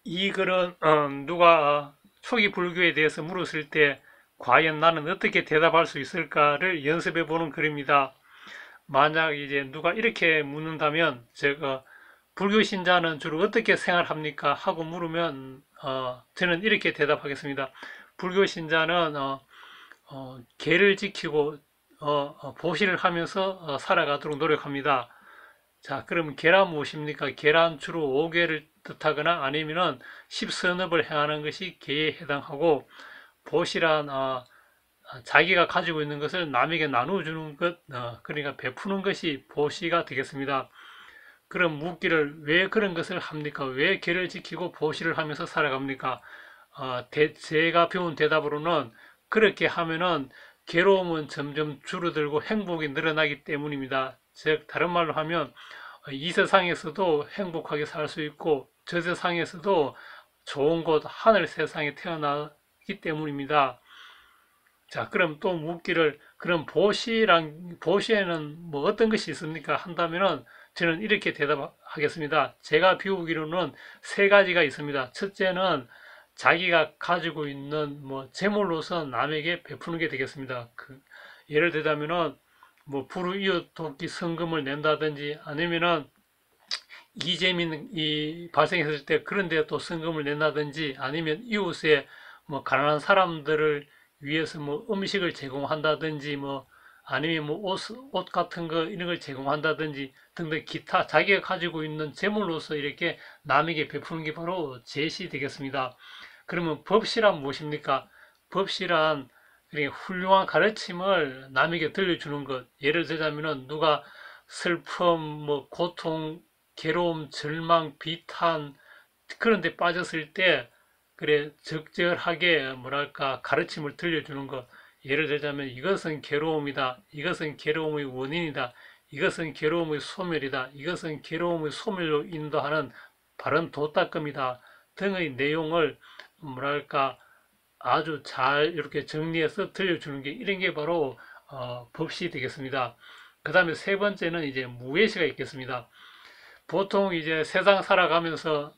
이 글은 누가 초기 불교에 대해서 물었을 때 과연 나는 어떻게 대답할 수 있을까를 연습해 보는 글입니다. 만약 이제 누가 이렇게 묻는다면 제가 불교 신자는 주로 어떻게 생활합니까? 하고 물으면 저는 이렇게 대답하겠습니다. 불교 신자는 계를 지키고 보시를 하면서 살아가도록 노력합니다. 자, 그럼 계란 무엇입니까? 계란 주로 5개를 뜻하거나 아니면은 10선업을 행하는 것이 계에 해당하고 보시란 자기가 가지고 있는 것을 남에게 나누어주는 것, 그러니까 베푸는 것이 보시가 되겠습니다. 그럼 묻기를 왜 그런 것을 합니까? 왜 계를 지키고 보시를 하면서 살아갑니까? 제가 배운 대답으로는 그렇게 하면은 괴로움은 점점 줄어들고 행복이 늘어나기 때문입니다. 즉, 다른 말로 하면 이 세상에서도 행복하게 살 수 있고 저 세상에서도 좋은 곳 하늘 세상에 태어나기 때문입니다. 자, 그럼 또 묻기를 그럼 보시에는 뭐 어떤 것이 있습니까? 한다면은 저는 이렇게 대답하겠습니다. 제가 비우기로는 세 가지가 있습니다. 첫째는 자기가 가지고 있는 뭐 재물로서 남에게 베푸는 게 되겠습니다. 예를 들자면은 뭐 불우이웃 돕기 성금을 낸다든지 아니면은 이재민이 발생했을 때 그런데 또 성금을 낸다든지 아니면 이웃에 뭐 가난한 사람들을 위해서 뭐 음식을 제공한다든지 뭐 아니면 뭐 옷 같은 거 이런 걸 제공한다든지 등등 기타 자기가 가지고 있는 재물로서 이렇게 남에게 베푸는 게 바로 제시 되겠습니다. 그러면 법시란 무엇입니까? 법시란 훌륭한 가르침을 남에게 들려주는 것. 예를 들자면은 누가 슬픔, 뭐 고통, 괴로움, 절망, 비탄 그런 데 빠졌을 때 그래 적절하게 뭐랄까 가르침을 들려주는 것. 예를 들자면 이것은 괴로움이다. 이것은 괴로움의 원인이다. 이것은 괴로움의 소멸이다. 이것은 괴로움의 소멸로 인도하는 바른 도닦음이다. 등의 내용을 뭐랄까 아주 잘 이렇게 정리해서 들려주는 게 이런 게 바로 법시 되겠습니다. 그 다음에 세 번째는 이제 무예시가 있겠습니다. 보통 이제 세상 살아가면서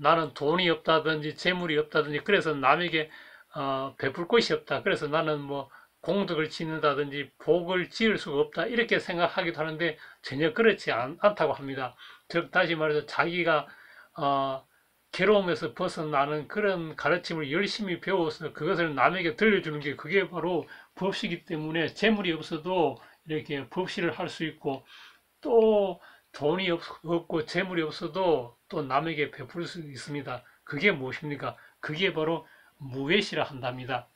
나는 돈이 없다든지 재물이 없다든지 그래서 남에게 베풀 것이 없다. 그래서 나는 뭐 공덕을 짓는다든지 복을 지을 수가 없다. 이렇게 생각하기도 하는데 전혀 그렇지 않다고 합니다. 즉 다시 말해서 자기가 어, 괴로움에서 벗어나는 그런 가르침을 열심히 배워서 그것을 남에게 들려주는 게 그게 바로 법시이기 때문에 재물이 없어도 이렇게 법시를 할 수 있고 또 돈이 없고 재물이 없어도 또 남에게 베풀 수 있습니다. 그게 무엇입니까? 그게 바로 무외시라 한답니다.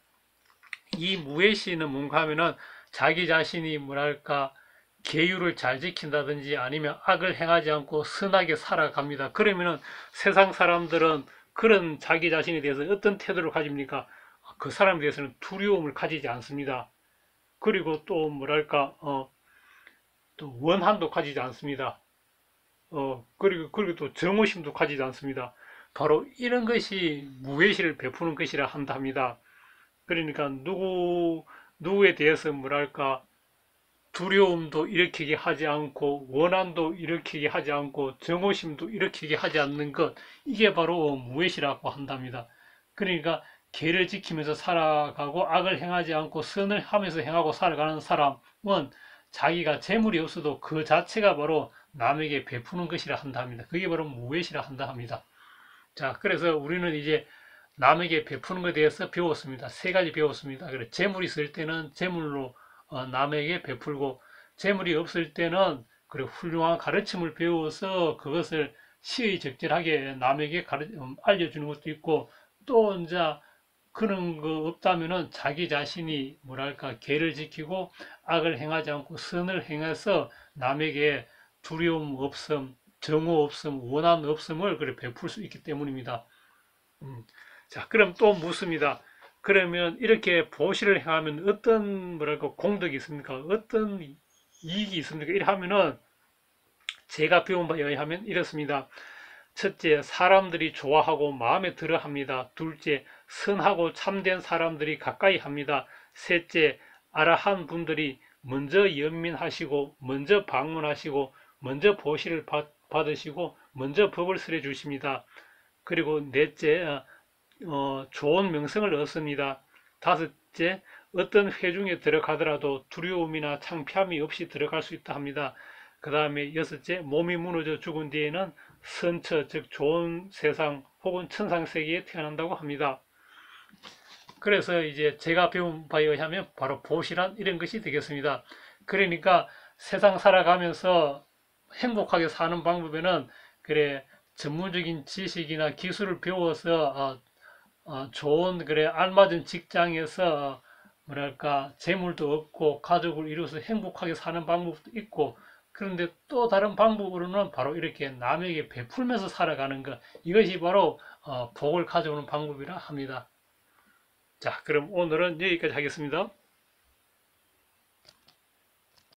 이 무외시는 뭔가 하면은 자기 자신이 뭐랄까 계율을 잘 지킨다든지 아니면 악을 행하지 않고 선하게 살아갑니다. 그러면은 세상 사람들은 그런 자기 자신에 대해서 어떤 태도를 가집니까? 그 사람에 대해서는 두려움을 가지지 않습니다. 그리고 또 뭐랄까 또 원한도 가지지 않습니다. 그리고 또 정오심도 가지지 않습니다. 바로 이런 것이 무외시를 베푸는 것이라 한답니다. 그러니까 누구에 대해서 뭐랄까, 두려움도 일으키게 하지 않고, 원한도 일으키게 하지 않고, 정오심도 일으키게 하지 않는 것, 이게 바로 무외시라고 한답니다. 그러니까, 계를 지키면서 살아가고, 악을 행하지 않고, 선을 하면서 행하고 살아가는 사람은 자기가 재물이 없어도 그 자체가 바로 남에게 베푸는 것이라 한답니다. 그게 바로 무외시라 한다 합니다. 자, 그래서 우리는 이제 남에게 베푸는 것에 대해서 배웠습니다. 세 가지 배웠습니다. 그래, 재물이 있을 때는 재물로 남에게 베풀고, 재물이 없을 때는 그래, 훌륭한 가르침을 배워서 그것을 시의적절하게 남에게 알려주는 것도 있고, 또 이제 그런 거 없다면은 자기 자신이 뭐랄까, 계를 지키고 악을 행하지 않고 선을 행해서 남에게 두려움 없음, 정오 없음, 원한 없음을 그래 베풀 수 있기 때문입니다. 음. 자, 그럼 또 묻습니다. 그러면 이렇게 보시를 행하면 어떤 뭐랄까 공덕이 있습니까? 어떤 이익이 있습니까? 이래 하면은 제가 배운 바에 의하면 이렇습니다. 첫째, 사람들이 좋아하고 마음에 들어 합니다. 둘째, 선하고 참된 사람들이 가까이 합니다. 셋째, 아라한 분들이 먼저 연민하시고, 먼저 방문하시고, 먼저 보시를 받으시고, 먼저 법을 설해 주십니다. 그리고 넷째, 좋은 명성을 얻습니다. 다섯째, 어떤 회중에 들어가더라도 두려움이나 창피함이 없이 들어갈 수 있다 합니다. 그 다음에 여섯째, 몸이 무너져 죽은 뒤에는 선처, 즉 좋은 세상 혹은 천상 세계에 태어난다고 합니다. 그래서 이제 제가 배운 바에 의하면 바로 보시란 이런 것이 되겠습니다. 그러니까 세상 살아가면서 행복하게 사는 방법에는 그래 전문적인 지식이나 기술을 배워서 좋은 그래 알맞은 직장에서 뭐랄까 재물도 얻고 가족을 이루어서 행복하게 사는 방법도 있고 그런데 또 다른 방법으로는 바로 이렇게 남에게 베풀면서 살아가는 것 이것이 바로 복을 가져오는 방법이라 합니다. 자, 그럼 오늘은 여기까지 하겠습니다.